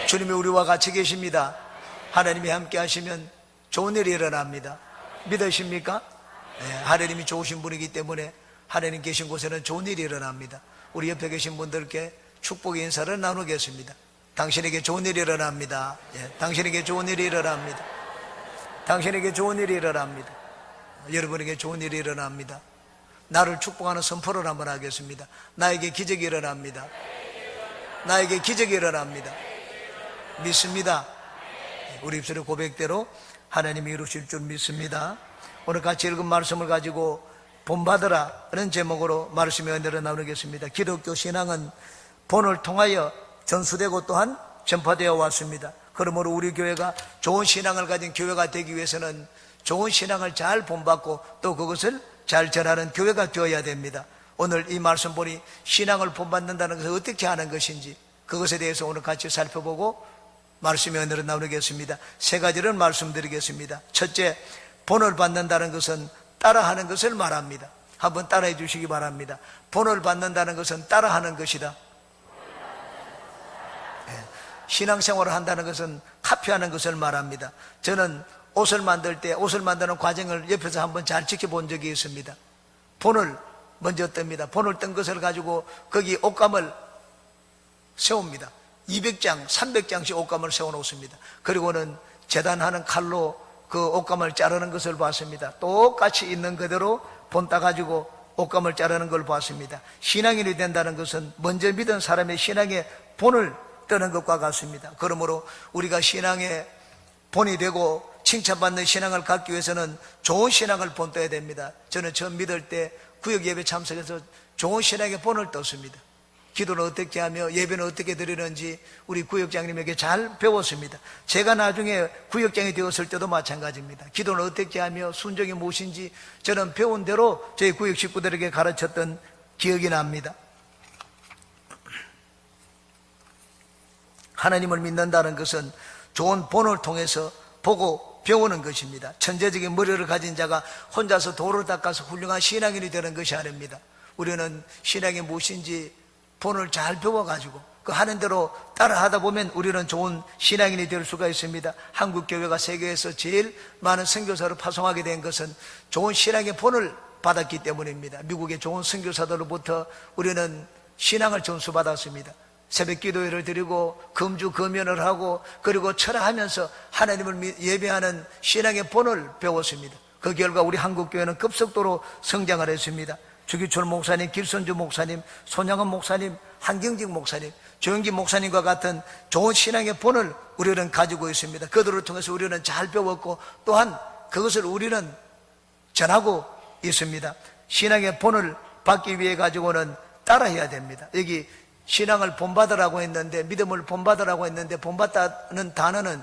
주님이 우리와 같이 계십니다. 하나님이 함께 하시면 좋은 일이 일어납니다. 믿으십니까? 네, 하나님이 좋으신 분이기 때문에 하나님 계신 곳에는 좋은 일이 일어납니다. 우리 옆에 계신 분들께 축복의 인사를 나누겠습니다. 당신에게 좋은 일이 일어납니다. 예, 당신에게 좋은 일이 일어납니다. 당신에게 좋은 일이 일어납니다. 여러분에게 좋은 일이 일어납니다. 나를 축복하는 선포를 한번 하겠습니다. 나에게 기적이 일어납니다. 나에게 기적이 일어납니다. 믿습니다. 우리 입술의 고백대로 하나님이 이루실 줄 믿습니다. 오늘 같이 읽은 말씀을 가지고 본받으라는 제목으로 말씀의 은혜를 나누겠습니다. 기독교 신앙은 본을 통하여 전수되고 또한 전파되어 왔습니다. 그러므로 우리 교회가 좋은 신앙을 가진 교회가 되기 위해서는 좋은 신앙을 잘 본받고 또 그것을 잘 전하는 교회가 되어야 됩니다. 오늘 이 말씀 보니 신앙을 본받는다는 것을 어떻게 하는 것인지 그것에 대해서 오늘 같이 살펴보고 말씀의 은혜를 나누겠습니다. 세 가지를 말씀드리겠습니다. 첫째, 본을 받는다는 것은 따라하는 것을 말합니다. 한번 따라해 주시기 바랍니다. 본을 받는다는 것은 따라하는 것이다. 신앙생활을 한다는 것은 카피하는 것을 말합니다. 저는 옷을 만들 때 옷을 만드는 과정을 옆에서 한번 잘 지켜본 적이 있습니다. 본을 먼저 뜹니다. 본을 뜬 것을 가지고 거기 옷감을 세웁니다. 200장, 300장씩 옷감을 세워놓습니다. 그리고는 재단하는 칼로 그 옷감을 자르는 것을 봤습니다. 똑같이 있는 그대로 본 따가지고 옷감을 자르는 걸 봤습니다. 신앙인이 된다는 것은 먼저 믿은 사람의 신앙의 본을 뜨는 것과 같습니다. 그러므로 우리가 신앙의 본이 되고 칭찬받는 신앙을 갖기 위해서는 좋은 신앙을 본떠야 됩니다. 저는 처음 믿을 때 구역 예배 참석해서 좋은 신앙의 본을 떴습니다. 기도는 어떻게 하며 예배는 어떻게 드리는지 우리 구역장님에게 잘 배웠습니다. 제가 나중에 구역장이 되었을 때도 마찬가지입니다. 기도는 어떻게 하며 순종이 무엇인지 저는 배운 대로 저희 구역 식구들에게 가르쳤던 기억이 납니다. 하나님을 믿는다는 것은 좋은 본을 통해서 보고 배우는 것입니다. 천재적인 머리를 가진 자가 혼자서 도를 닦아서 훌륭한 신앙인이 되는 것이 아닙니다. 우리는 신앙이 무엇인지 본을 잘 배워가지고 그 하는 대로 따라 하다 보면 우리는 좋은 신앙인이 될 수가 있습니다. 한국교회가 세계에서 제일 많은 선교사를 파송하게 된 것은 좋은 신앙의 본을 받았기 때문입니다. 미국의 좋은 선교사들로부터 우리는 신앙을 전수받았습니다. 새벽 기도회를 드리고 금주 금연을 하고 그리고 철학하면서 하나님을 예배하는 신앙의 본을 배웠습니다. 그 결과 우리 한국교회는 급속도로 성장을 했습니다. 주기철 목사님, 길선주 목사님, 손양은 목사님, 한경직 목사님, 조영기 목사님과 같은 좋은 신앙의 본을 우리는 가지고 있습니다. 그들을 통해서 우리는 잘 배웠고 또한 그것을 우리는 전하고 있습니다. 신앙의 본을 받기 위해 가지고는 따라해야 됩니다. 여기 신앙을 본받으라고 했는데, 믿음을 본받으라고 했는데, 본받다는 단어는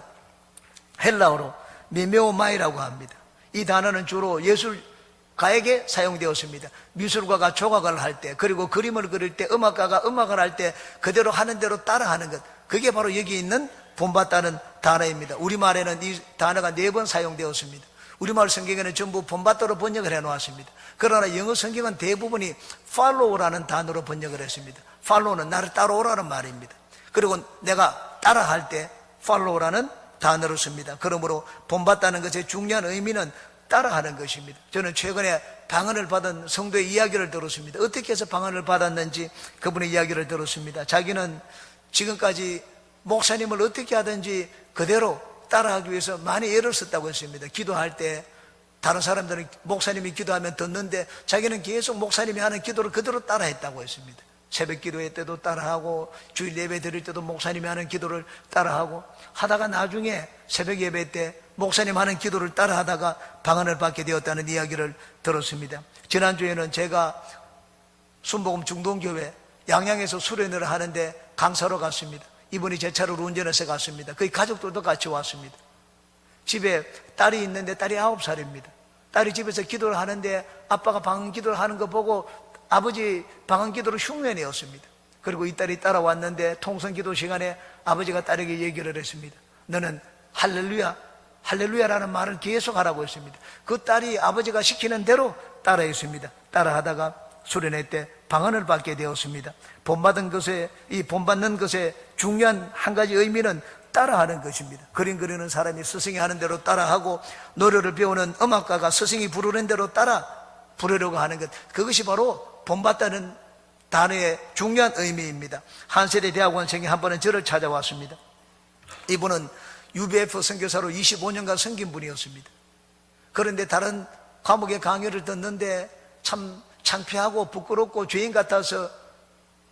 헬라어로 미메오마이라고 합니다. 이 단어는 주로 예술가에게 사용되었습니다. 미술가가 조각을 할 때, 그리고 그림을 그릴 때, 음악가가 음악을 할 때 그대로 하는 대로 따라하는 것, 그게 바로 여기 있는 본받다는 단어입니다. 우리말에는 이 단어가 4번 사용되었습니다. 우리말 성경에는 전부 본받다로 번역을 해놓았습니다. 그러나 영어 성경은 대부분이 follow라는 단어로 번역을 했습니다. follow는 나를 따라오라는 말입니다. 그리고 내가 따라할 때 follow라는 단어를 씁니다. 그러므로 본받다는 것의 중요한 의미는 따라하는 것입니다. 저는 최근에 방언을 받은 성도의 이야기를 들었습니다. 어떻게 해서 방언을 받았는지 그분의 이야기를 들었습니다. 자기는 지금까지 목사님을 어떻게 하든지 그대로 따라하기 위해서 많이 애를 썼다고 했습니다. 기도할 때 다른 사람들은 목사님이 기도하면 듣는데 자기는 계속 목사님이 하는 기도를 그대로 따라했다고 했습니다. 새벽 기도회 때도 따라하고 주일 예배 드릴 때도 목사님이 하는 기도를 따라하고 하다가 나중에 새벽 예배 때 목사님 하는 기도를 따라하다가 방언을 받게 되었다는 이야기를 들었습니다. 지난주에는 제가 순복음 중동교회 양양에서 수련회를 하는데 강사로 갔습니다. 이분이 제 차로 운전해서 갔습니다. 거의 가족들도 같이 왔습니다. 집에 딸이 있는데 딸이 9살입니다. 딸이 집에서 기도를 하는데 아빠가 방언 기도를 하는 거 보고 아버지 방언 기도를 흉내내었습니다. 그리고 이 딸이 따라왔는데 통성 기도 시간에 아버지가 딸에게 얘기를 했습니다. 너는 할렐루야, 할렐루야라는 말을 계속 하라고 했습니다. 그 딸이 아버지가 시키는 대로 따라했습니다. 따라하다가 수련회 때 방언을 받게 되었습니다. 본받은 것에, 이 본받는 것의 중요한 한 가지 의미는 따라하는 것입니다. 그림 그리는 사람이 스승이 하는 대로 따라하고, 노래를 배우는 음악가가 스승이 부르는 대로 따라 부르려고 하는 것, 그것이 바로 본받다는 단어의 중요한 의미입니다. 한세대 대학원생이 한 번은 저를 찾아왔습니다. 이분은 UBF 선교사로 25년간 섬긴 분이었습니다. 그런데 다른 과목의 강의를 듣는데 참 창피하고 부끄럽고 죄인 같아서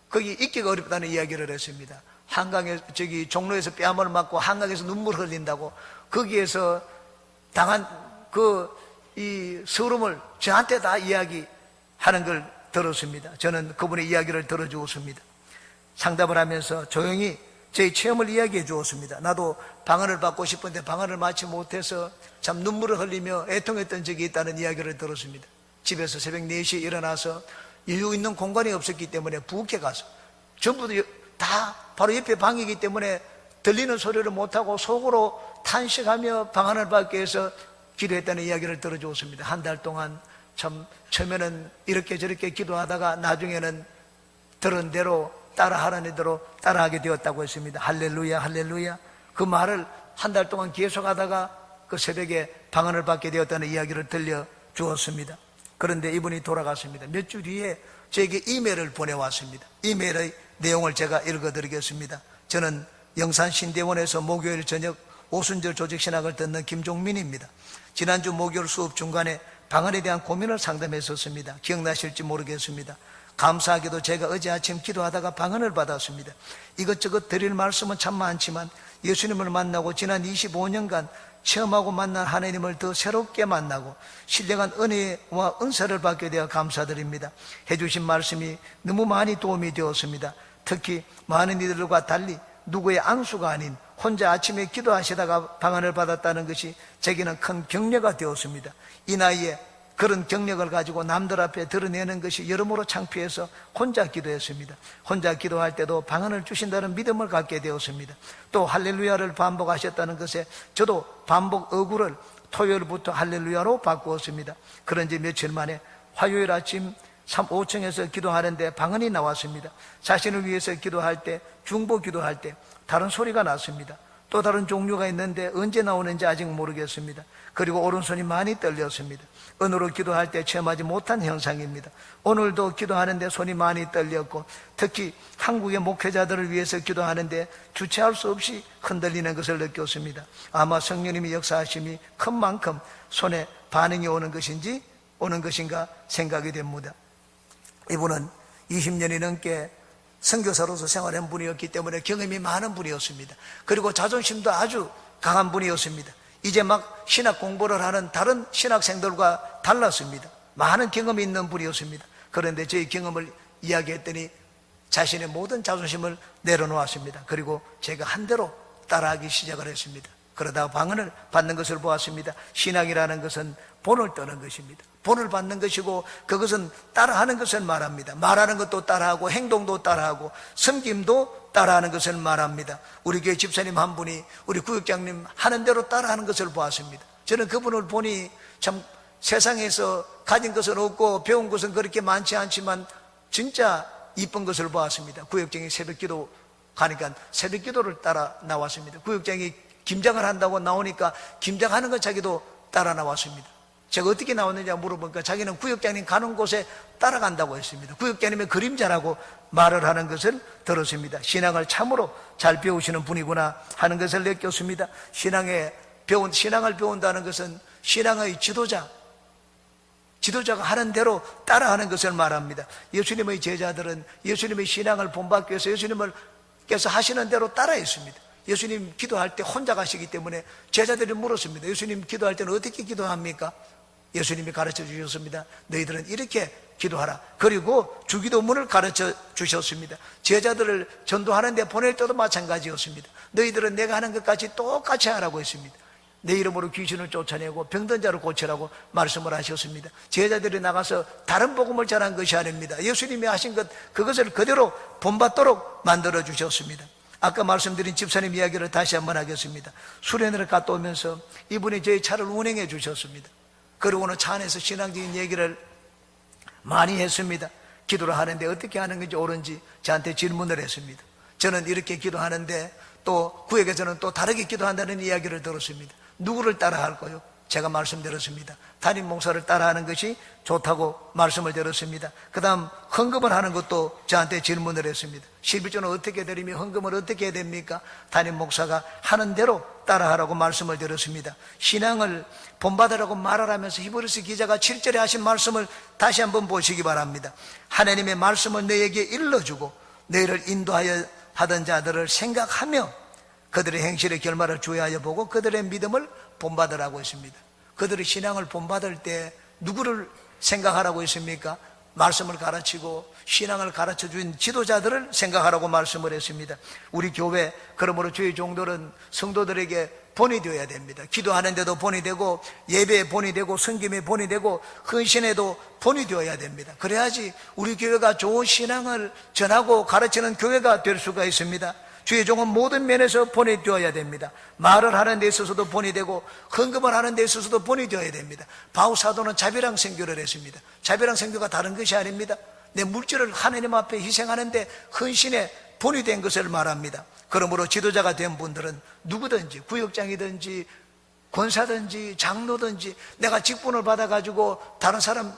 거기 있기가 어렵다는 이야기를 했습니다. 한강에, 종로에서 뺨을 맞고 한강에서 눈물 흘린다고, 거기에서 당한 이 서름을 저한테 다 이야기하는 걸 들었습니다. 저는 그분의 이야기를 들어주었습니다. 상담을 하면서 조용히 제 체험을 이야기해 주었습니다. 나도 방언을 받고 싶은데 방언을 마치 못해서 참 눈물을 흘리며 애통했던 적이 있다는 이야기를 들었습니다. 집에서 새벽 4시에 일어나서 여유 있는 공간이 없었기 때문에 부엌에 가서 전부 다 바로 옆에 방이기 때문에 들리는 소리를 못하고 속으로 탄식하며 방언을 받기 위해서 기도했다는 이야기를 들어주었습니다. 한 달 동안 참 처음에는 이렇게 저렇게 기도하다가 나중에는 들은 대로 따라하라는 대로 따라하게 되었다고 했습니다. 할렐루야, 할렐루야. 그 말을 한 달 동안 계속하다가 그 새벽에 방언을 받게 되었다는 이야기를 들려주었습니다. 그런데 이분이 돌아갔습니다. 몇 주 뒤에 저에게 이메일을 보내왔습니다. 이메일의 내용을 제가 읽어드리겠습니다. 저는 영산신대원에서 목요일 저녁 오순절 조직신학을 듣는 김종민입니다. 지난주 목요일 수업 중간에 방언에 대한 고민을 상담했었습니다. 기억나실지 모르겠습니다. 감사하게도 제가 어제 아침 기도하다가 방언을 받았습니다. 이것저것 드릴 말씀은 참 많지만 예수님을 만나고 지난 25년간 체험하고 만난 하나님을 더 새롭게 만나고 신령한 은혜와 은사를 받게 되어 감사드립니다. 해주신 말씀이 너무 많이 도움이 되었습니다. 특히 많은 이들과 달리 누구의 안수가 아닌 혼자 아침에 기도하시다가 방언을 받았다는 것이 제게는 큰 격려가 되었습니다. 이 나이에 그런 경력을 가지고 남들 앞에 드러내는 것이 여러모로 창피해서 혼자 기도했습니다. 혼자 기도할 때도 방언을 주신다는 믿음을 갖게 되었습니다. 또 할렐루야를 반복하셨다는 것에 저도 반복 어구를 토요일부터 할렐루야로 바꾸었습니다. 그런지 며칠 만에 화요일 아침 5층에서 기도하는데 방언이 나왔습니다. 자신을 위해서 기도할 때, 중보 기도할 때 다른 소리가 났습니다. 또 다른 종류가 있는데 언제 나오는지 아직 모르겠습니다. 그리고 오른손이 많이 떨렸습니다. 은으로 기도할 때 체험하지 못한 현상입니다. 오늘도 기도하는데 손이 많이 떨렸고, 특히 한국의 목회자들을 위해서 기도하는데 주체할 수 없이 흔들리는 것을 느꼈습니다. 아마 성령님의 역사하심이 큰 만큼 손에 반응이 오는 것인가 생각이 됩니다. 이분은 20년이 넘게 선교사로서 생활한 분이었기 때문에 경험이 많은 분이었습니다. 그리고 자존심도 아주 강한 분이었습니다. 이제 막 신학 공부를 하는 다른 신학생들과 달랐습니다. 많은 경험이 있는 분이었습니다. 그런데 저희 경험을 이야기했더니 자신의 모든 자존심을 내려놓았습니다. 그리고 제가 한 대로 따라하기 시작을 했습니다. 그러다가 방언을 받는 것을 보았습니다. 신학이라는 것은 본을 떠는 것입니다. 본을 받는 것이고, 그것은 따라하는 것을 말합니다. 말하는 것도 따라하고 행동도 따라하고 섬김도 따라하는 것을 말합니다. 우리 교회 집사님 한 분이 우리 구역장님 하는 대로 따라하는 것을 보았습니다. 저는 그분을 보니 참 세상에서 가진 것은 없고 배운 것은 그렇게 많지 않지만 진짜 이쁜 것을 보았습니다. 구역장이 새벽기도 가니까 새벽기도를 따라 나왔습니다. 구역장이 김장을 한다고 나오니까 김장하는 것 자기도 따라 나왔습니다. 제가 어떻게 나왔느냐 물어보니까 자기는 구역장님 가는 곳에 따라간다고 했습니다. 구역장님의 그림자라고 말을 하는 것을 들었습니다. 신앙을 참으로 잘 배우시는 분이구나 하는 것을 느꼈습니다. 신앙을 배운다는 것은 신앙의 지도자가 하는 대로 따라하는 것을 말합니다. 예수님의 제자들은 예수님의 신앙을 본받기 위해서 예수님께서 하시는 대로 따라했습니다. 예수님 기도할 때 혼자 가시기 때문에 제자들이 물었습니다. 예수님 기도할 때는 어떻게 기도합니까? 예수님이 가르쳐 주셨습니다. 너희들은 이렇게 기도하라. 그리고 주기도문을 가르쳐 주셨습니다. 제자들을 전도하는데 보낼 때도 마찬가지였습니다. 너희들은 내가 하는 것까지 똑같이 하라고 했습니다. 내 이름으로 귀신을 쫓아내고 병든 자를 고치라고 말씀을 하셨습니다. 제자들이 나가서 다른 복음을 전한 것이 아닙니다. 예수님이 하신 것, 그것을 그대로 본받도록 만들어 주셨습니다. 아까 말씀드린 집사님 이야기를 다시 한번 하겠습니다. 수련회를 갔다 오면서 이분이 저희 차를 운행해 주셨습니다. 그리고는 차 안에서 신앙적인 얘기를 많이 했습니다. 기도를 하는데 어떻게 하는 건지 옳은지 저한테 질문을 했습니다. 저는 이렇게 기도하는데 또 구역에서는 또 다르게 기도한다는 이야기를 들었습니다. 누구를 따라 할까요? 제가 말씀드렸습니다. 담임 목사를 따라하는 것이 좋다고 말씀을 드렸습니다. 그 다음 헌금을 하는 것도 저한테 질문을 했습니다. 11조는 어떻게 드리며 헌금을 어떻게 해야 됩니까? 담임 목사가 하는 대로 따라하라고 말씀을 드렸습니다. 신앙을 본받으라고 말하라면서 히브리서 기자가 7절에 하신 말씀을 다시 한번 보시기 바랍니다. 하나님의 말씀을 너에게 일러주고 너희를 인도하여 하던 자들을 생각하며 그들의 행실의 결말을 주의하여 보고 그들의 믿음을 본받으라고 했습니다. 그들의 신앙을 본받을 때 누구를 생각하라고 했습니까? 말씀을 가르치고 신앙을 가르쳐 준 지도자들을 생각하라고 말씀을 했습니다. 우리 교회 그러므로 주의 종들은 성도들에게 본이 되어야 됩니다. 기도하는데도 본이 되고 예배에 본이 되고 섬김에 본이 되고 헌신에도 본이 되어야 됩니다. 그래야지 우리 교회가 좋은 신앙을 전하고 가르치는 교회가 될 수가 있습니다. 주의 종은 모든 면에서 본이 되어야 됩니다. 말을 하는 데 있어서도 본이 되고 헌금을 하는 데 있어서도 본이 되어야 됩니다. 바울 사도는 자비랑 선교를 했습니다. 자비랑 선교가 다른 것이 아닙니다. 내 물질을 하나님 앞에 희생하는데 헌신에 본이 된 것을 말합니다. 그러므로 지도자가 된 분들은 누구든지 구역장이든지 권사든지 장로든지 내가 직분을 받아가지고 다른 사람을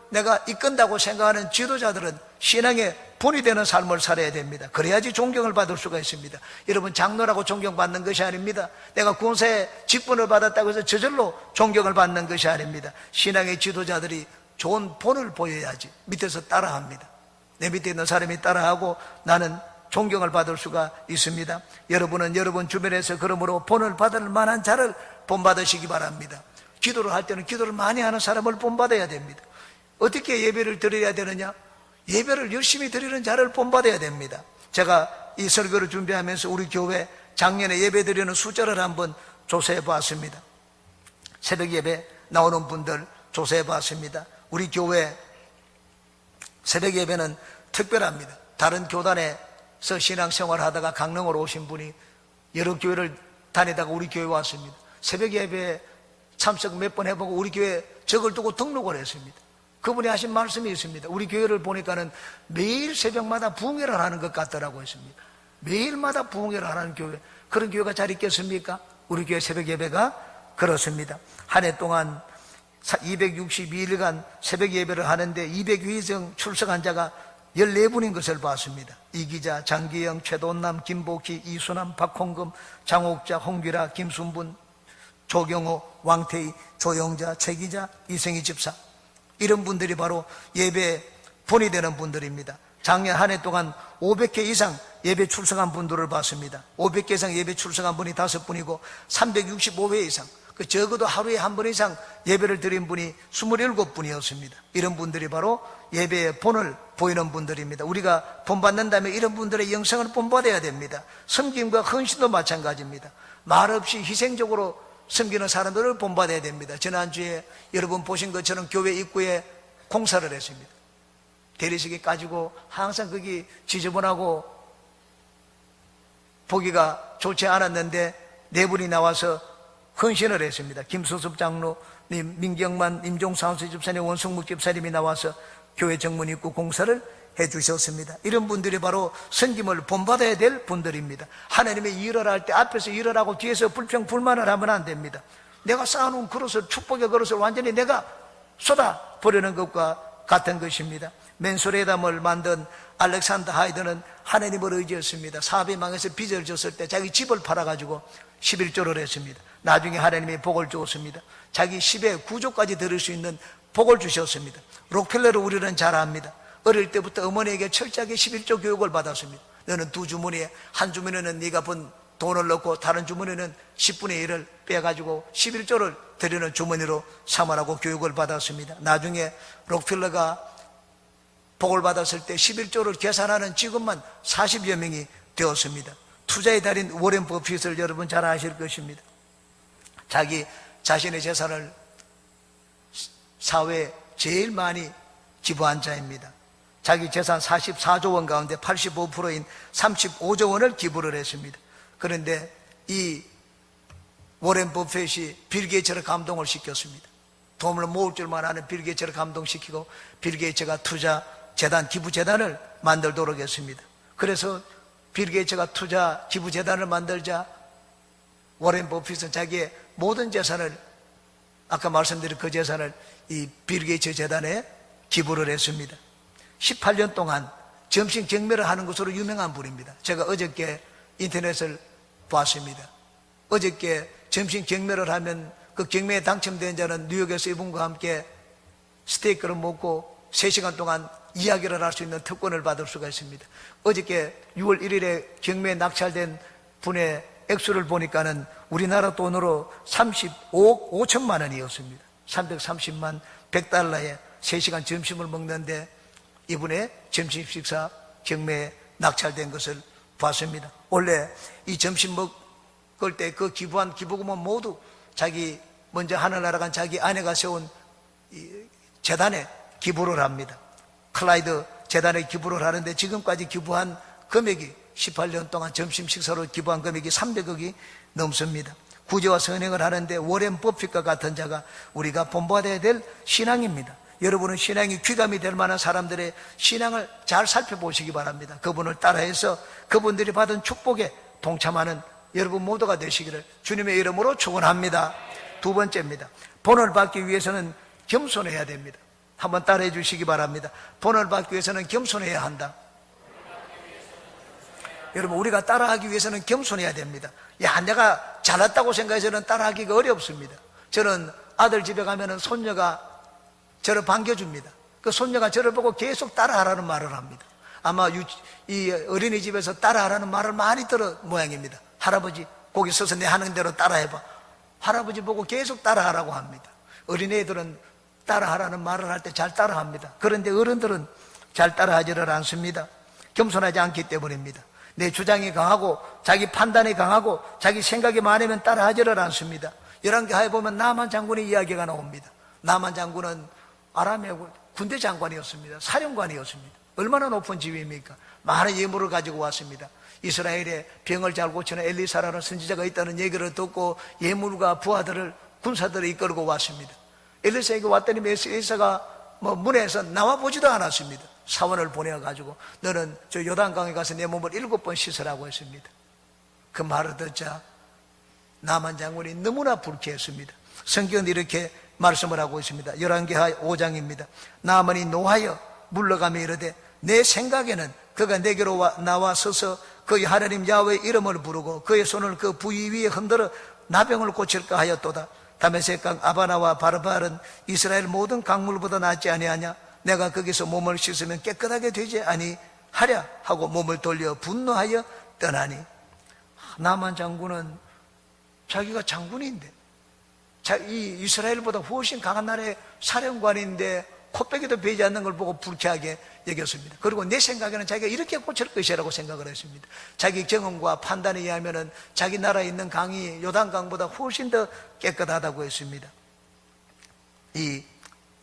내가 이끈다고 생각하는 지도자들은 신앙에 본이 되는 삶을 살아야 됩니다. 그래야지 존경을 받을 수가 있습니다. 여러분, 장로라고 존경받는 것이 아닙니다. 내가 권사의 직분을 받았다고 해서 저절로 존경을 받는 것이 아닙니다. 신앙의 지도자들이 좋은 본을 보여야지 밑에서 따라합니다. 내 밑에 있는 사람이 따라하고 나는 존경을 받을 수가 있습니다. 여러분은 여러분 주변에서 그러므로 본을 받을 만한 자를 본받으시기 바랍니다. 기도를 할 때는 기도를 많이 하는 사람을 본받아야 됩니다. 어떻게 예배를 드려야 되느냐? 예배를 열심히 드리는 자를 본받아야 됩니다. 제가 이 설교를 준비하면서 우리 교회 작년에 예배 드리는 숫자를 한번 조사해 보았습니다. 새벽 예배 나오는 분들 조사해 보았습니다. 우리 교회 새벽 예배는 특별합니다. 다른 교단에서 신앙생활 하다가 강릉으로 오신 분이 여러 교회를 다니다가 우리 교회 왔습니다. 새벽 예배에 참석 몇 번 해보고 우리 교회 적을 두고 등록을 했습니다. 그분이 하신 말씀이 있습니다. 우리 교회를 보니까는 매일 새벽마다 부흥회를 하는 것 같더라고 했습니다. 매일마다 부흥회를 하는 교회, 그런 교회가 잘 있겠습니까? 우리 교회 새벽 예배가 그렇습니다. 한 해 동안 262일간 새벽 예배를 하는데 200여 이상 출석한 자가 14분인 것을 봤습니다. 이기자, 장기영, 최돈남, 김복희, 이수남, 박홍금, 장옥자, 홍규라, 김순분, 조경호, 왕태희, 조영자, 최기자, 이승희 집사, 이런 분들이 바로 예배에 본이 되는 분들입니다. 작년 한 해 동안 500회 이상 예배 출석한 분들을 봤습니다. 500회 이상 예배 출석한 분이 5분이고 365회 이상, 적어도 하루에 한 번 이상 예배를 드린 분이 27분이었습니다. 이런 분들이 바로 예배의 본을 보이는 분들입니다. 우리가 본받는다면 이런 분들의 영성을 본받아야 됩니다. 섬김과 헌신도 마찬가지입니다. 말없이 희생적으로 섬기는 사람들을 본받아야 됩니다. 지난주에 여러분 보신 것처럼 교회 입구에 공사를 했습니다. 대리석이 까지고 항상 거기 지저분하고 보기가 좋지 않았는데 네 분이 나와서 헌신을 했습니다. 김수섭 장로님, 민경만, 임종상수 집사님, 원성묵 집사님이 나와서 교회 정문 입구 공사를 해주셨습니다. 이런 분들이 바로 섬김을 본받아야 될 분들입니다. 하나님의 일을 할 때 앞에서 일을 하고 뒤에서 불평 불만을 하면 안 됩니다. 내가 쌓아놓은 그릇을, 축복의 그릇을 완전히 내가 쏟아버리는 것과 같은 것입니다. 맨소레담을 만든 알렉산더 하이드는 하나님을 의지했습니다. 사업이 망해서 빚을 졌을 때 자기 집을 팔아가지고 11조를 했습니다. 나중에 하나님이 복을 주었습니다. 자기 10의 9조까지 들을 수 있는 복을 주셨습니다. 록펠러를 우리는 잘 압니다. 어릴 때부터 어머니에게 철저하게 11조 교육을 받았습니다. 너는 두 주머니에 한 주머니는 네가 번 돈을 넣고 다른 주머니는 10분의 1을 빼가지고 11조를 드리는 주머니로 삼으라고 교육을 받았습니다. 나중에 록펠러가 복을 받았을 때 11조를 계산하는 직원만 40여 명이 되었습니다. 투자의 달인 워렌 버핏을 여러분 잘 아실 것입니다. 자기 자신의 재산을 사회에 제일 많이 기부한 자입니다. 자기 재산 44조 원 가운데 85%인 35조 원을 기부를 했습니다. 그런데 이 워렌 버핏이 빌 게이츠를 감동을 시켰습니다. 돈을 모을 줄만 아는 빌 게이츠를 감동시키고 빌 게이츠가 투자 재단, 기부 재단을 만들도록 했습니다. 그래서 빌 게이츠가 투자 기부 재단을 만들자 워렌 버핏은 자기의 모든 재산을, 아까 말씀드린 그 재산을 이 빌 게이츠 재단에 기부를 했습니다. 18년 동안 점심 경매를 하는 것으로 유명한 분입니다. 제가 어저께 인터넷을 봤습니다. 어저께 점심 경매를 하면 그 경매에 당첨된 자는 뉴욕에서 이분과 함께 스테이크를 먹고 3시간 동안 이야기를 할 수 있는 특권을 받을 수가 있습니다. 어저께 6월 1일에 경매에 낙찰된 분의 액수를 보니까는 우리나라 돈으로 35억 5천만 원이었습니다. 330만 100달러에 3시간 점심을 먹는데 이분의 점심 식사 경매에 낙찰된 것을 봤습니다. 원래 이 점심 먹을 때 그 기부한 기부금은 모두 자기 먼저 하늘나라 간 자기 아내가 세운 재단에 기부를 합니다. 클라이드 재단에 기부를 하는데 지금까지 기부한 금액이 18년 동안 점심 식사로 기부한 금액이 300억이 넘습니다. 구제와 선행을 하는데 워렌 버핏과 같은 자가 우리가 본받아야 될 신앙입니다. 여러분은 신앙이 귀감이 될 만한 사람들의 신앙을 잘 살펴보시기 바랍니다. 그분을 따라해서 그분들이 받은 축복에 동참하는 여러분 모두가 되시기를 주님의 이름으로 축원합니다. 두 번째입니다. 본을 받기 위해서는 겸손해야 됩니다. 한번 따라해 주시기 바랍니다. 본을 받기 위해서는 겸손해야 한다. 여러분, 우리가 따라하기 위해서는 겸손해야 됩니다. 야, 내가 잘났다고 생각해서는 따라하기가 어렵습니다. 저는 아들 집에 가면은 손녀가 저를 반겨줍니다. 그 손녀가 저를 보고 계속 따라하라는 말을 합니다. 아마 이 어린이집에서 따라하라는 말을 많이 들은 모양입니다. 할아버지, 거기 서서 내 하는 대로 따라해봐. 할아버지 보고 계속 따라하라고 합니다. 어린애들은 따라하라는 말을 할 때 잘 따라합니다. 그런데 어른들은 잘 따라하지를 않습니다. 겸손하지 않기 때문입니다. 내 주장이 강하고 자기 판단이 강하고 자기 생각이 많으면 따라하지를 않습니다. 열왕기하에 보면 나만 장군의 이야기가 나옵니다. 나만 장군은 아람의 군대 장관이었습니다. 사령관이었습니다. 얼마나 높은 지위입니까? 많은 예물을 가지고 왔습니다. 이스라엘에 병을 잘 고치는 엘리사라는 선지자가 있다는 얘기를 듣고 예물과 부하들을 군사들을 이끌고 왔습니다. 엘리사에게 왔더니 엘리사가 문에서 나와보지도 않았습니다. 사원을 보내가지고 너는 저 요단강에 가서 내 몸을 7번 씻으라고 했습니다. 그 말을 듣자 나만 장군이 너무나 불쾌했습니다. 성경은 이렇게 말씀을 하고 있습니다. 열왕기하 5장입니다. 나만이 노하여 물러가며 이르되 내 생각에는 그가 내게로 나와 서서 그의 하나님 야훼의 이름을 부르고 그의 손을 그 부위 위에 흔들어 나병을 고칠까 하였도다. 다메섹강 아바나와 바르바른 이스라엘 모든 강물보다 낫지 아니하냐? 내가 거기서 몸을 씻으면 깨끗하게 되지 아니하랴 하고 몸을 돌려 분노하여 떠나니. 나만 장군은 자기가 장군인데 이 이스라엘보다 훨씬 강한 나라의 사령관인데 코빼기도 베지 않는 걸 보고 불쾌하게 여겼습니다. 그리고 내 생각에는 자기가 이렇게 고칠 것이라고 생각을 했습니다. 자기 경험과 판단에 의하면 자기 나라에 있는 강이 요단강보다 훨씬 더 깨끗하다고 했습니다. 이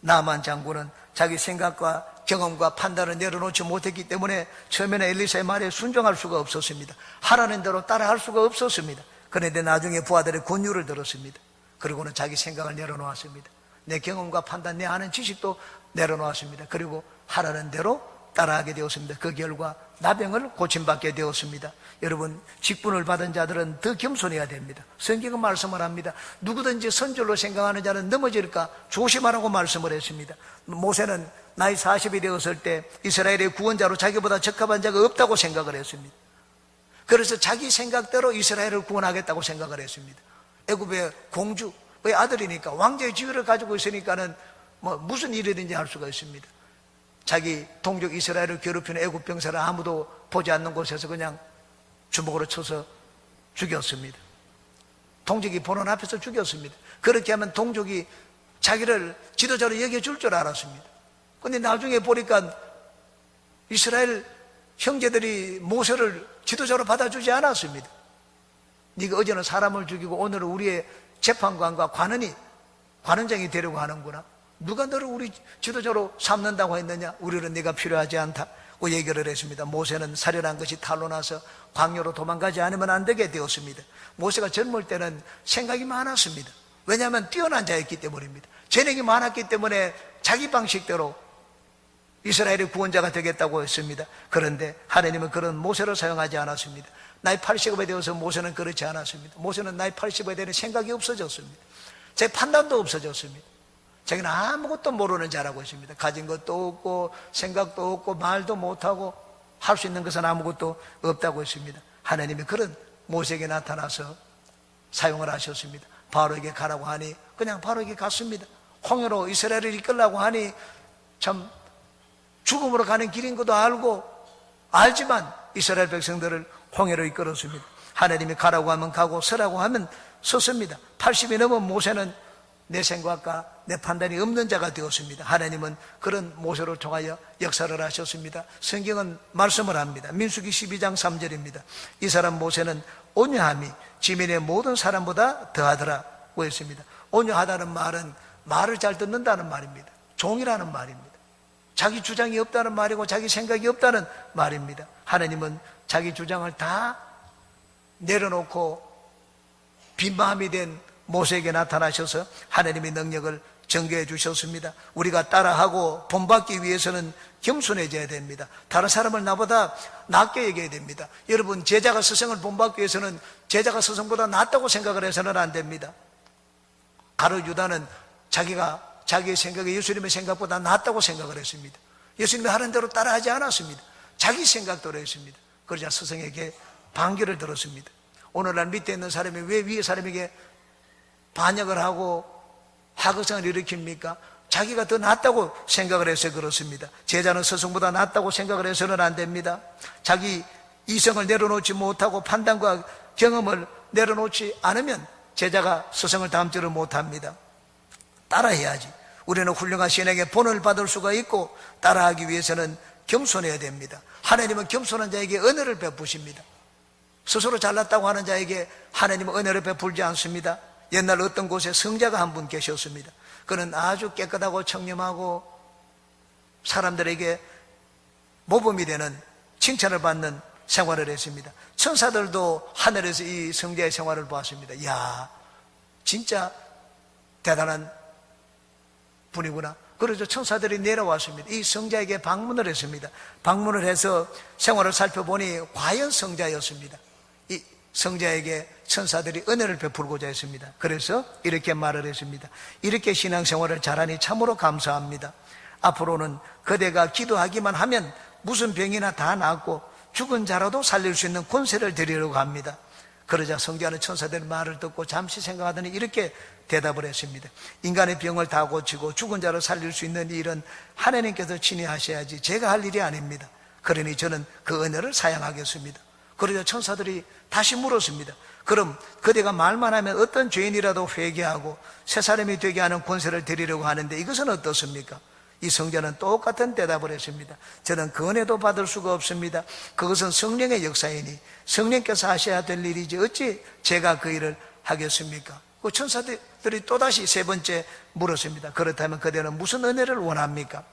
나만 장군은 자기 생각과 경험과 판단을 내려놓지 못했기 때문에 처음에는 엘리사의 말에 순종할 수가 없었습니다. 하라는 대로 따라할 수가 없었습니다. 그런데 나중에 부하들의 권유를 들었습니다. 그리고는 자기 생각을 내려놓았습니다. 내 경험과 판단, 내 아는 지식도 내려놓았습니다. 그리고 하라는 대로 따라하게 되었습니다. 그 결과 나병을 고침받게 되었습니다. 여러분, 직분을 받은 자들은 더 겸손해야 됩니다. 성경은 말씀을 합니다. 누구든지 선줄로 생각하는 자는 넘어질까 조심하라고 말씀을 했습니다. 모세는 나이 40이 되었을 때 이스라엘의 구원자로 자기보다 적합한 자가 없다고 생각을 했습니다. 그래서 자기 생각대로 이스라엘을 구원하겠다고 생각을 했습니다. 애굽의 공주의 아들이니까 왕자의 지위를 가지고 있으니까는 무슨 일이든지 할 수가 있습니다. 자기 동족 이스라엘을 괴롭히는 애굽 병사를 아무도 보지 않는 곳에서 그냥 주먹으로 쳐서 죽였습니다. 동족이 보는 앞에서 죽였습니다. 그렇게 하면 동족이 자기를 지도자로 여겨줄 줄 알았습니다. 그런데 나중에 보니까 이스라엘 형제들이 모세를 지도자로 받아주지 않았습니다. 네가 어제는 사람을 죽이고 오늘은 우리의 재판관과 관원장이 되려고 하는구나. 누가 너를 우리 지도자로 삼는다고 했느냐? 우리는 네가 필요하지 않다고 얘기를 했습니다. 모세는 살인한 것이 탄로 나서 광야로 도망가지 않으면 안 되게 되었습니다. 모세가 젊을 때는 생각이 많았습니다. 왜냐하면 뛰어난 자였기 때문입니다. 재능이 많았기 때문에 자기 방식대로 이스라엘의 구원자가 되겠다고 했습니다. 그런데 하나님은 그런 모세를 사용하지 않았습니다. 나이 80이 되어서 모세는 그렇지 않았습니다. 모세는 나이 80이 되는 생각이 없어졌습니다. 제 판단도 없어졌습니다. 자기는 아무것도 모르는 자라고 했습니다. 가진 것도 없고 생각도 없고 말도 못하고 할 수 있는 것은 아무것도 없다고 했습니다. 하나님이 그런 모세에게 나타나서 사용을 하셨습니다. 바로에게 가라고 하니 그냥 바로에게 갔습니다. 홍해로 이스라엘을 이끌라고 하니 참 죽음으로 가는 길인 것도 알지만 이스라엘 백성들을 홍해로 이끌었습니다. 하나님이 가라고 하면 가고 서라고 하면 섰습니다. 80이 넘은 모세는 내 생각과 내 판단이 없는 자가 되었습니다. 하나님은 그런 모세를 통하여 역사를 하셨습니다. 성경은 말씀을 합니다. 민수기 12장 3절입니다. 이 사람 모세는 온유함이 지면의 모든 사람보다 더하더라고 했습니다. 온유하다는 말은 말을 잘 듣는다는 말입니다. 종이라는 말입니다. 자기 주장이 없다는 말이고 자기 생각이 없다는 말입니다. 하나님은 자기 주장을 다 내려놓고 빈 마음이 된 모세에게 나타나셔서 하나님의 능력을 전개해 주셨습니다. 우리가 따라하고 본받기 위해서는 겸손해져야 됩니다. 다른 사람을 나보다 낫게 얘기해야 됩니다. 여러분, 제자가 스승을 본받기 위해서는 제자가 스승보다 낫다고 생각을 해서는 안 됩니다. 가룟 유다는 자기의 생각이 예수님의 생각보다 낫다고 생각을 했습니다. 예수님이 하는 대로 따라하지 않았습니다. 자기 생각대로 했습니다. 그러자 스승에게 반기를 들었습니다. 오늘날 밑에 있는 사람이 왜 위에 사람에게 반역을 하고 하극상을 일으킵니까? 자기가 더 낫다고 생각을 해서 그렇습니다. 제자는 스승보다 낫다고 생각을 해서는 안 됩니다. 자기 이성을 내려놓지 못하고 판단과 경험을 내려놓지 않으면 제자가 스승을 닮지를 못합니다. 따라해야지. 우리는 훌륭한 신에게 본을 받을 수가 있고 따라하기 위해서는 겸손해야 됩니다. 하나님은 겸손한 자에게 은혜를 베푸십니다. 스스로 잘났다고 하는 자에게 하나님은 은혜를 베풀지 않습니다. 옛날 어떤 곳에 성자가 한 분 계셨습니다. 그는 아주 깨끗하고 청렴하고 사람들에게 모범이 되는 칭찬을 받는 생활을 했습니다. 천사들도 하늘에서 이 성자의 생활을 보았습니다. 이야, 진짜 대단한 분이구나. 그래서 천사들이 내려왔습니다. 이 성자에게 방문을 했습니다. 방문을 해서 생활을 살펴보니 과연 성자였습니다. 이 성자에게 천사들이 은혜를 베풀고자 했습니다. 그래서 이렇게 말을 했습니다. 이렇게 신앙생활을 잘하니 참으로 감사합니다. 앞으로는 그대가 기도하기만 하면 무슨 병이나 다 낫고 죽은 자라도 살릴 수 있는 권세를 드리려고 합니다. 그러자 성자는 천사들의 말을 듣고 잠시 생각하더니 이렇게 대답을 했습니다. 인간의 병을 다 고치고 죽은 자를 살릴 수 있는 일은 하나님께서 친히 하셔야지 제가 할 일이 아닙니다. 그러니 저는 그 은혜를 사양하겠습니다. 그러자 천사들이 다시 물었습니다. 그럼 그대가 말만 하면 어떤 죄인이라도 회개하고 새 사람이 되게 하는 권세를 드리려고 하는데 이것은 어떻습니까? 이 성자는 똑같은 대답을 했습니다. 저는 그 은혜도 받을 수가 없습니다. 그것은 성령의 역사이니 성령께서 하셔야 될 일이지 어찌 제가 그 일을 하겠습니까? 그 천사들이 또다시 세 번째 물었습니다. 그렇다면 그대는 무슨 은혜를 원합니까?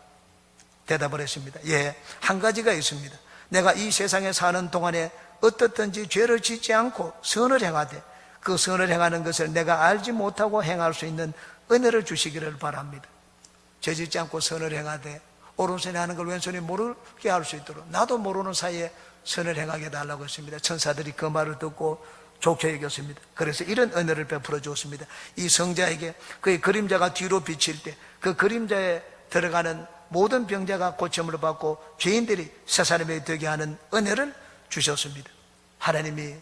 대답을 했습니다. 예, 한 가지가 있습니다. 내가 이 세상에 사는 동안에 어떻든지 죄를 짓지 않고 선을 행하되 그 선을 행하는 것을 내가 알지 못하고 행할 수 있는 은혜를 주시기를 바랍니다. 죄 짓지 않고 선을 행하되 오른손이 하는 걸 왼손이 모르게 할 수 있도록 나도 모르는 사이에 선을 행하게 해달라고 했습니다. 천사들이 그 말을 듣고 좋게 여겼습니다. 그래서 이런 은혜를 베풀어 주었습니다. 이 성자에게 그의 그림자가 뒤로 비칠 때 그 그림자에 들어가는 모든 병자가 고침을 받고 죄인들이 새 사람이 되게 하는 은혜를 주셨습니다. 하나님이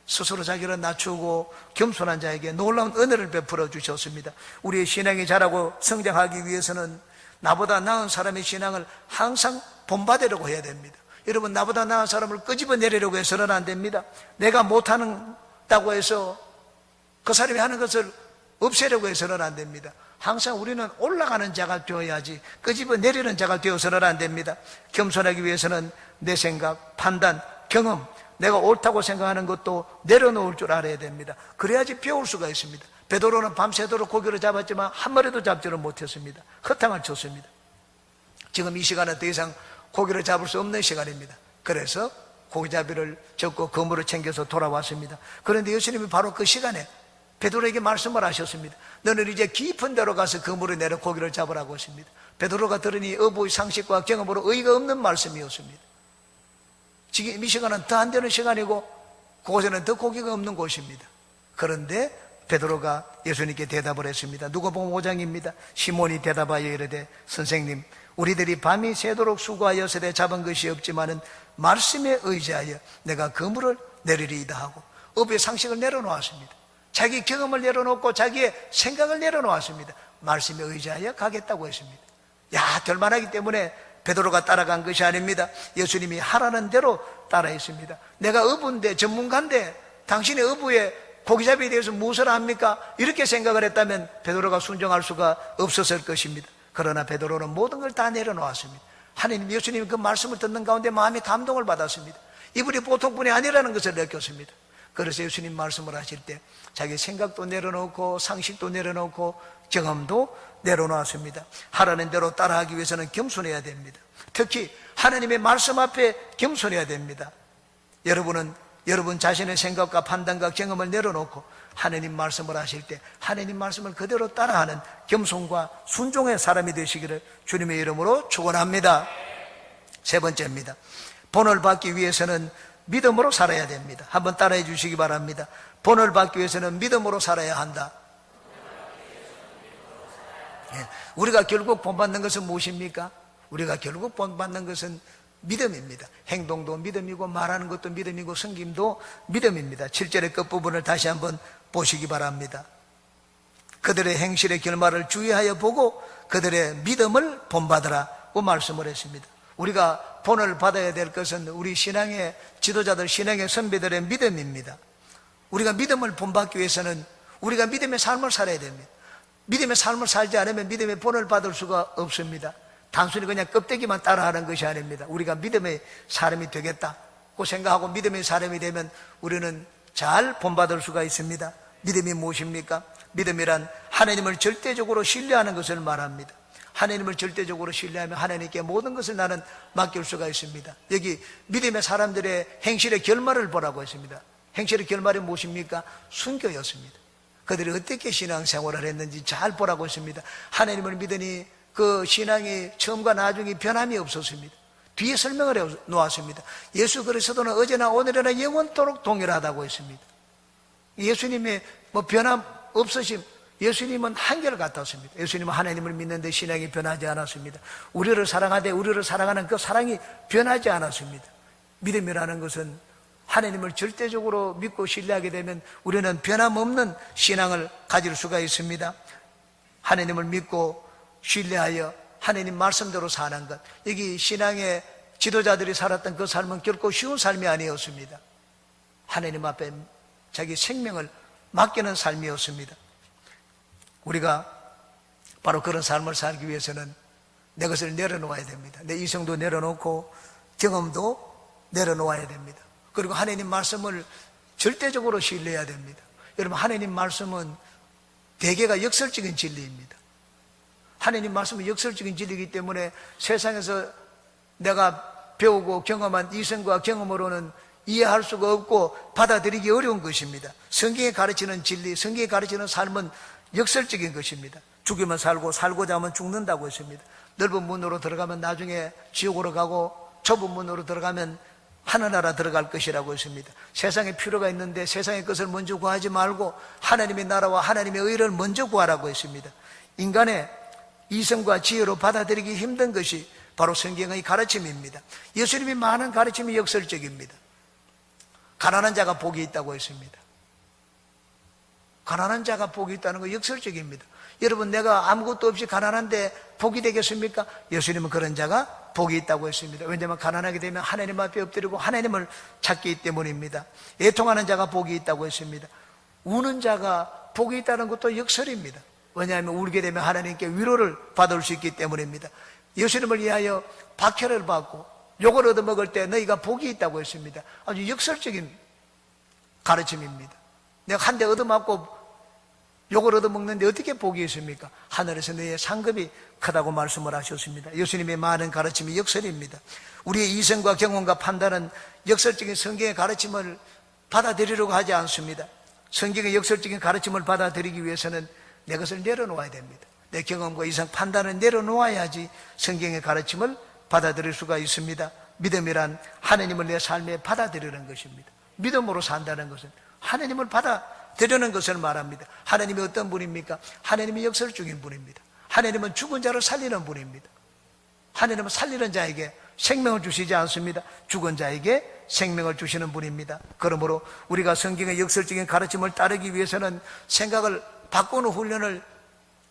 스스로 자기를 낮추고 겸손한 자에게 놀라운 은혜를 베풀어 주셨습니다. 우리의 신앙이 자라고 성장하기 위해서는 나보다 나은 사람의 신앙을 항상 본받으려고 해야 됩니다. 여러분, 나보다 나은 사람을 끄집어내려고 해서는 안 됩니다. 내가 못한다고 해서 그 사람이 하는 것을 없애려고 해서는 안 됩니다. 항상 우리는 올라가는 자가 되어야지 끄집어내리는 자가 되어서는 안 됩니다. 겸손하기 위해서는 내 생각, 판단, 경험, 내가 옳다고 생각하는 것도 내려놓을 줄 알아야 됩니다. 그래야지 배울 수가 있습니다. 베드로는 밤새도록 고기를 잡았지만 한 마리도 잡지를 못했습니다. 허탕을 쳤습니다. 지금 이 시간은 더 이상 고기를 잡을 수 없는 시간입니다. 그래서 고기잡이를 접고 그물을 챙겨서 돌아왔습니다. 그런데 예수님이 바로 그 시간에 베드로에게 말씀을 하셨습니다. 너는 이제 깊은 데로 가서 그물을 내려 고기를 잡으라고 했습니다. 베드로가 들으니 어부의 상식과 경험으로 의의가 없는 말씀이었습니다. 지금 이 시간은 더 안 되는 시간이고 그곳에는 더 고기가 없는 곳입니다. 그런데 베드로가 예수님께 대답을 했습니다. 누가복음 5장입니다. 시몬이 대답하여 이르되 선생님, 우리들이 밤이 새도록 수고하여서되 잡은 것이 없지만은 말씀에 의지하여 내가 그물을 내리리이다 하고 어부의 상식을 내려놓았습니다. 자기 경험을 내려놓고 자기의 생각을 내려놓았습니다. 말씀에 의지하여 가겠다고 했습니다. 될 만하기 때문에 베드로가 따라간 것이 아닙니다. 예수님이 하라는 대로 따라했습니다. 내가 어부인데, 전문가인데 당신의 어부의 고기잡이에 대해서 무엇을 합니까? 이렇게 생각을 했다면 베드로가 순종할 수가 없었을 것입니다. 그러나 베드로는 모든 걸 다 내려놓았습니다. 하나님, 예수님이 그 말씀을 듣는 가운데 마음의 감동을 받았습니다. 이분이 보통 분이 아니라는 것을 느꼈습니다. 그래서 예수님 말씀을 하실 때 자기 생각도 내려놓고 상식도 내려놓고 경험도 내려놓았습니다. 하라는 대로 따라하기 위해서는 겸손해야 됩니다. 특히 하나님의 말씀 앞에 겸손해야 됩니다. 여러분은 여러분 자신의 생각과 판단과 경험을 내려놓고 하나님 말씀을 하실 때 하나님 말씀을 그대로 따라하는 겸손과 순종의 사람이 되시기를 주님의 이름으로 축원합니다. 세 번째입니다. 본을 받기 위해서는 믿음으로 살아야 됩니다. 한번 따라해 주시기 바랍니다. 본을 받기 위해서는 믿음으로 살아야 한다. 우리가 결국 본받는 것은 무엇입니까? 우리가 결국 본받는 것은 믿음입니다. 행동도 믿음이고 말하는 것도 믿음이고 섬김도 믿음입니다. 7절의 끝부분을 다시 한번 보시기 바랍니다. 그들의 행실의 결말을 주의하여 보고 그들의 믿음을 본받으라고 말씀을 했습니다. 우리가 본을 받아야 될 것은 우리 신앙의 지도자들, 신앙의 선배들의 믿음입니다. 우리가 믿음을 본받기 위해서는 우리가 믿음의 삶을 살아야 됩니다. 믿음의 삶을 살지 않으면 믿음의 본을 받을 수가 없습니다. 단순히 그냥 껍데기만 따라하는 것이 아닙니다. 우리가 믿음의 사람이 되겠다고 생각하고 믿음의 사람이 되면 우리는 잘 본받을 수가 있습니다. 믿음이 무엇입니까? 믿음이란 하나님을 절대적으로 신뢰하는 것을 말합니다. 하나님을 절대적으로 신뢰하면 하나님께 모든 것을 나는 맡길 수가 있습니다. 여기 믿음의 사람들의 행실의 결말을 보라고 했습니다. 행실의 결말이 무엇입니까? 순교였습니다. 그들이 어떻게 신앙생활을 했는지 잘 보라고 했습니다. 하나님을 믿으니 그 신앙이 처음과 나중에 변함이 없었습니다. 뒤에 설명을 해 놓았습니다. 예수 그리스도는 어제나 오늘이나 영원토록 동일하다고 했습니다. 예수님의 변함 없으심, 예수님은 한결같았습니다. 예수님은 하나님을 믿는데 신앙이 변하지 않았습니다. 우리를 사랑하되 우리를 사랑하는 그 사랑이 변하지 않았습니다. 믿음이라는 것은 하나님을 절대적으로 믿고 신뢰하게 되면 우리는 변함없는 신앙을 가질 수가 있습니다. 하나님을 믿고 신뢰하여 하나님 말씀대로 사는 것, 여기 신앙의 지도자들이 살았던 그 삶은 결코 쉬운 삶이 아니었습니다. 하나님 앞에 자기 생명을 맡기는 삶이었습니다. 우리가 바로 그런 삶을 살기 위해서는 내 것을 내려놓아야 됩니다. 내 이성도 내려놓고 경험도 내려놓아야 됩니다. 그리고 하나님 말씀을 절대적으로 신뢰해야 됩니다. 여러분, 하나님 말씀은 대개가 역설적인 진리입니다. 하나님 말씀은 역설적인 진리이기 때문에 세상에서 내가 배우고 경험한 이성과 경험으로는 이해할 수가 없고 받아들이기 어려운 것입니다. 성경이 가르치는 진리, 성경이 가르치는 삶은 역설적인 것입니다. 죽으면 살고 살고자 하면 죽는다고 했습니다. 넓은 문으로 들어가면 나중에 지옥으로 가고 좁은 문으로 들어가면 하늘나라 들어갈 것이라고 했습니다. 세상에 필요가 있는데 세상의 것을 먼저 구하지 말고 하나님의 나라와 하나님의 의를 먼저 구하라고 했습니다. 인간의 이성과 지혜로 받아들이기 힘든 것이 바로 성경의 가르침입니다. 예수님이 많은 가르침이 역설적입니다. 가난한 자가 복이 있다고 했습니다. 가난한 자가 복이 있다는 거 역설적입니다. 여러분, 내가 아무것도 없이 가난한데 복이 되겠습니까? 예수님은 그런 자가 복이 있다고 했습니다. 왜냐하면 가난하게 되면 하나님 앞에 엎드리고 하나님을 찾기 때문입니다. 애통하는 자가 복이 있다고 했습니다. 우는 자가 복이 있다는 것도 역설입니다. 왜냐하면 울게 되면 하나님께 위로를 받을 수 있기 때문입니다. 예수님을 위하여 박해를 받고 욕을 얻어먹을 때 너희가 복이 있다고 했습니다. 아주 역설적인 가르침입니다. 내가 한 대 얻어맞고 욕을 얻어먹는데 어떻게 복이 있습니까? 하늘에서 너희의 상급이 크다고 말씀을 하셨습니다. 예수님의 많은 가르침이 역설입니다. 우리의 이성과 경험과 판단은 역설적인 성경의 가르침을 받아들이려고 하지 않습니다. 성경의 역설적인 가르침을 받아들이기 위해서는 내 것을 내려놓아야 됩니다. 내 경험과 이상 판단을 내려놓아야지 성경의 가르침을 받아들일 수가 있습니다. 믿음이란 하나님을 내 삶에 받아들이는 것입니다. 믿음으로 산다는 것은 하나님을 받아들이는 것을 말합니다. 하나님이 어떤 분입니까? 하나님이 역설적인 분입니다. 하나님은 죽은 자를 살리는 분입니다. 하나님은 살리는 자에게 생명을 주시지 않습니다. 죽은 자에게 생명을 주시는 분입니다. 그러므로 우리가 성경의 역설적인 가르침을 따르기 위해서는 생각을 바꾸는 훈련을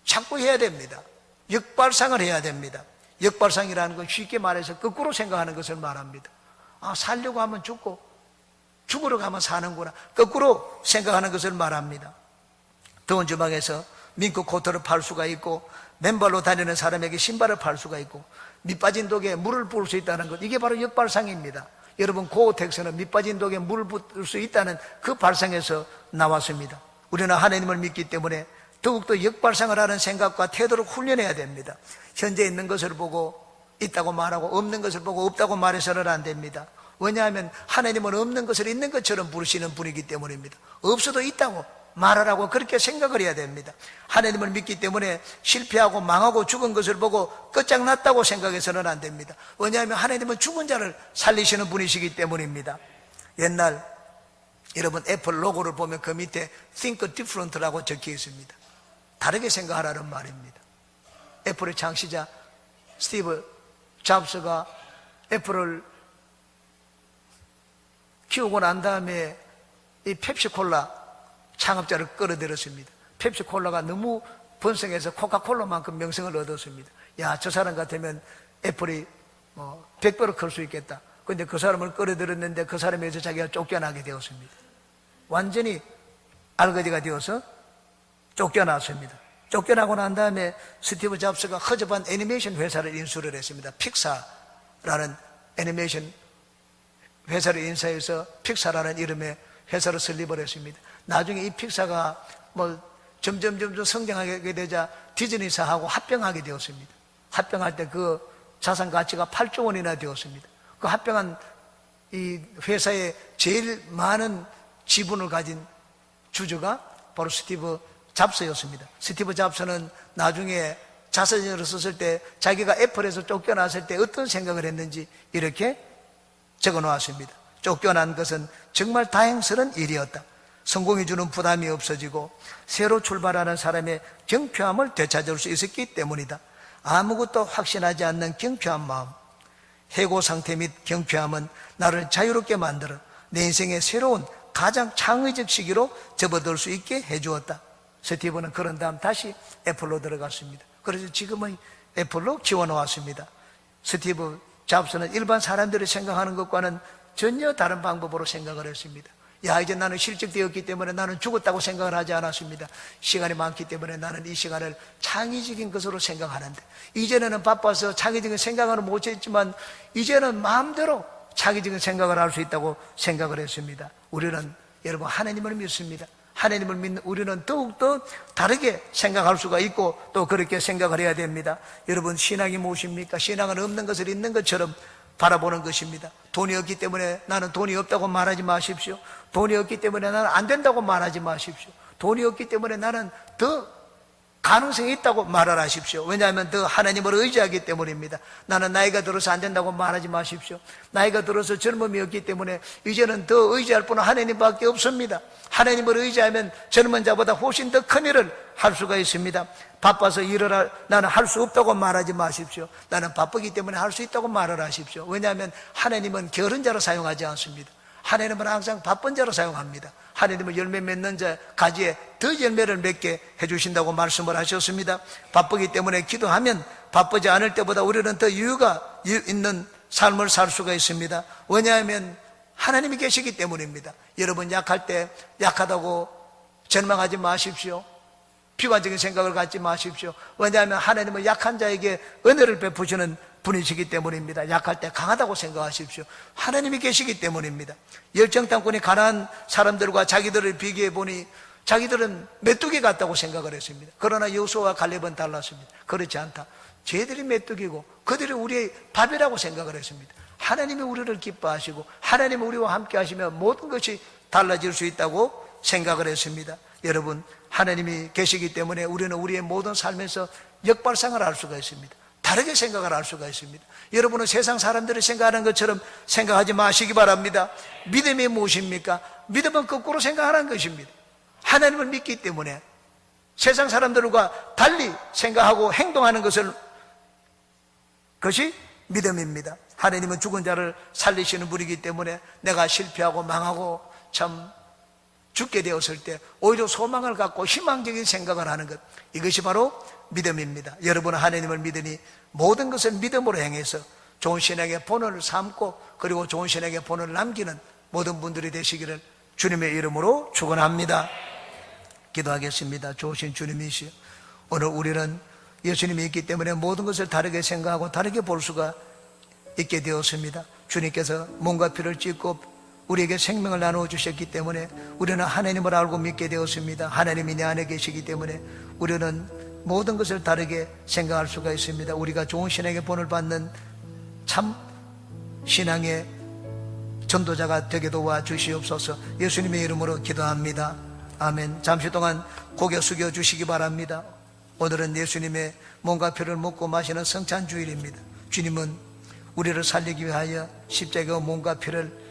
자꾸 해야 됩니다. 역발상을 해야 됩니다. 역발상이라는 건 쉽게 말해서 거꾸로 생각하는 것을 말합니다. 살려고 하면 죽고 죽으러 가면 사는구나. 거꾸로 생각하는 것을 말합니다. 더운 주방에서 민크 코트를 팔 수가 있고 맨발로 다니는 사람에게 신발을 팔 수가 있고 밑빠진 독에 물을 부을 수 있다는 것, 이게 바로 역발상입니다. 여러분, 고어텍스는 밑빠진 독에 물을 부을 수 있다는 그 발상에서 나왔습니다. 우리는 하나님을 믿기 때문에 더욱더 역발상을 하는 생각과 태도를 훈련해야 됩니다. 현재 있는 것을 보고 있다고 말하고 없는 것을 보고 없다고 말해서는 안 됩니다. 왜냐하면 하나님은 없는 것을 있는 것처럼 부르시는 분이기 때문입니다. 없어도 있다고 말하라고 그렇게 생각을 해야 됩니다. 하나님을 믿기 때문에 실패하고 망하고 죽은 것을 보고 끝장났다고 생각해서는 안 됩니다. 왜냐하면 하나님은 죽은 자를 살리시는 분이시기 때문입니다. 옛날 여러분 애플 로고를 보면 그 밑에 Think Different라고 적혀 있습니다. 다르게 생각하라는 말입니다. 애플의 창시자 스티브 잡스가 애플을 키우고 난 다음에 이 펩시콜라 창업자를 끌어들였습니다. 펩시콜라가 너무 번성해서 코카콜라만큼 명성을 얻었습니다. 야, 저 사람 같으면 애플이 100배로 클 수 있겠다. 그런데 그 사람을 끌어들였는데 그 사람에서 자기가 쫓겨나게 되었습니다. 완전히 알거지가 되어서 쫓겨났습니다. 쫓겨나고 난 다음에 스티브 잡스가 허접한 애니메이션 회사를 인수를 했습니다. 픽사라는 애니메이션 회사를 인수해서 픽사라는 이름의 회사를 설립을 했습니다. 나중에 이 픽사가 점점 성장하게 되자 디즈니사하고 합병하게 되었습니다. 합병할 때 그 자산 가치가 8조 원이나 되었습니다. 그 합병한 이 회사의 제일 많은 지분을 가진 주주가 바로 스티브 잡스였습니다. 스티브 잡스는 나중에 자서전을 썼을 때 자기가 애플에서 쫓겨났을 때 어떤 생각을 했는지 이렇게 적어 놓았습니다. 쫓겨난 것은 정말 다행스러운 일이었다. 성공이 주는 부담이 없어지고 새로 출발하는 사람의 경쾌함을 되찾을 수 있었기 때문이다. 아무것도 확신하지 않는 경쾌한 마음, 해고 상태 및 경쾌함은 나를 자유롭게 만들어 내 인생의 새로운 가장 창의적 시기로 접어들 수 있게 해주었다. 스티브는 그런 다음 다시 애플로 들어갔습니다. 그래서 지금은 애플로 키워놓았습니다. 스티브 잡스는 일반 사람들이 생각하는 것과는 전혀 다른 방법으로 생각을 했습니다. 야, 이제 나는 실직되었기 때문에 나는 죽었다고 생각을 하지 않았습니다. 시간이 많기 때문에 나는 이 시간을 창의적인 것으로 생각하는데, 이전에는 바빠서 창의적인 생각을 못했지만 이제는 마음대로 창의적인 생각을 할 수 있다고 생각을 했습니다. 우리는 여러분 하나님을 믿습니다. 하나님을 믿는 우리는 더욱더 다르게 생각할 수가 있고 또 그렇게 생각을 해야 됩니다. 여러분, 신앙이 무엇입니까? 신앙은 없는 것을 있는 것처럼 바라보는 것입니다. 돈이 없기 때문에 나는 돈이 없다고 말하지 마십시오. 돈이 없기 때문에 나는 안 된다고 말하지 마십시오. 돈이 없기 때문에 나는 더 가능성이 있다고 말을 하십시오. 왜냐하면 더 하나님을 의지하기 때문입니다. 나는 나이가 들어서 안 된다고 말하지 마십시오. 나이가 들어서 젊음이 없기 때문에 이제는 더 의지할 분은 하나님밖에 없습니다. 하나님을 의지하면 젊은 자보다 훨씬 더 큰 일을 할 수가 있습니다. 바빠서 일을 나는 할 수 없다고 말하지 마십시오. 나는 바쁘기 때문에 할 수 있다고 말을 하십시오. 왜냐하면 하나님은 게으른 자로 사용하지 않습니다. 하나님은 항상 바쁜 자로 사용합니다. 하나님은 열매 맺는 자 가지에 더 열매를 맺게 해주신다고 말씀을 하셨습니다. 바쁘기 때문에 기도하면 바쁘지 않을 때보다 우리는 더 여유가 있는 삶을 살 수가 있습니다. 왜냐하면 하나님이 계시기 때문입니다. 여러분, 약할 때 약하다고 절망하지 마십시오. 비관적인 생각을 갖지 마십시오. 왜냐하면 하나님은 약한 자에게 은혜를 베푸시는 분이시기 때문입니다. 약할 때 강하다고 생각하십시오. 하나님이 계시기 때문입니다. 열정탐꾼이 가난한 사람들과 자기들을 비교해 보니 자기들은 메뚜기 같다고 생각을 했습니다. 그러나 여호수아와 갈렙은 달랐습니다. 그렇지 않다. 쟤들이 메뚜기고 그들이 우리의 밥이라고 생각을 했습니다. 하나님이 우리를 기뻐하시고 하나님이 우리와 함께 하시면 모든 것이 달라질 수 있다고 생각을 했습니다. 여러분, 하나님이 계시기 때문에 우리는 우리의 모든 삶에서 역발상을 할 수가 있습니다. 다르게 생각을 할 수가 있습니다. 여러분은 세상 사람들이 생각하는 것처럼 생각하지 마시기 바랍니다. 믿음이 무엇입니까? 믿음은 거꾸로 생각하는 것입니다. 하나님을 믿기 때문에 세상 사람들과 달리 생각하고 행동하는 그것이 믿음입니다. 하나님은 죽은 자를 살리시는 분이기 때문에 내가 실패하고 망하고 참 죽게 되었을 때 오히려 소망을 갖고 희망적인 생각을 하는 것, 이것이 바로 믿음입니다. 여러분은 하나님을 믿으니 모든 것을 믿음으로 행해서 좋은 신앙의 본을 삼고 그리고 좋은 신앙의 본을 남기는 모든 분들이 되시기를 주님의 이름으로 축원합니다. 기도하겠습니다. 좋으신 주님이시여, 오늘 우리는 예수님이 있기 때문에 모든 것을 다르게 생각하고 다르게 볼 수가 있게 되었습니다. 주님께서 몸과 피를 찢고 우리에게 생명을 나누어 주셨기 때문에 우리는 하나님을 알고 믿게 되었습니다. 하나님이 내 안에 계시기 때문에 우리는 모든 것을 다르게 생각할 수가 있습니다. 우리가 좋은 신앙의 본을 받는 참 신앙의 전도자가 되게 도와주시옵소서. 예수님의 이름으로 기도합니다. 아멘. 잠시 동안 고개 숙여 주시기 바랍니다. 오늘은 예수님의 몸과 피를 먹고 마시는 성찬주일입니다. 주님은 우리를 살리기 위하여 십자가의 몸과 피를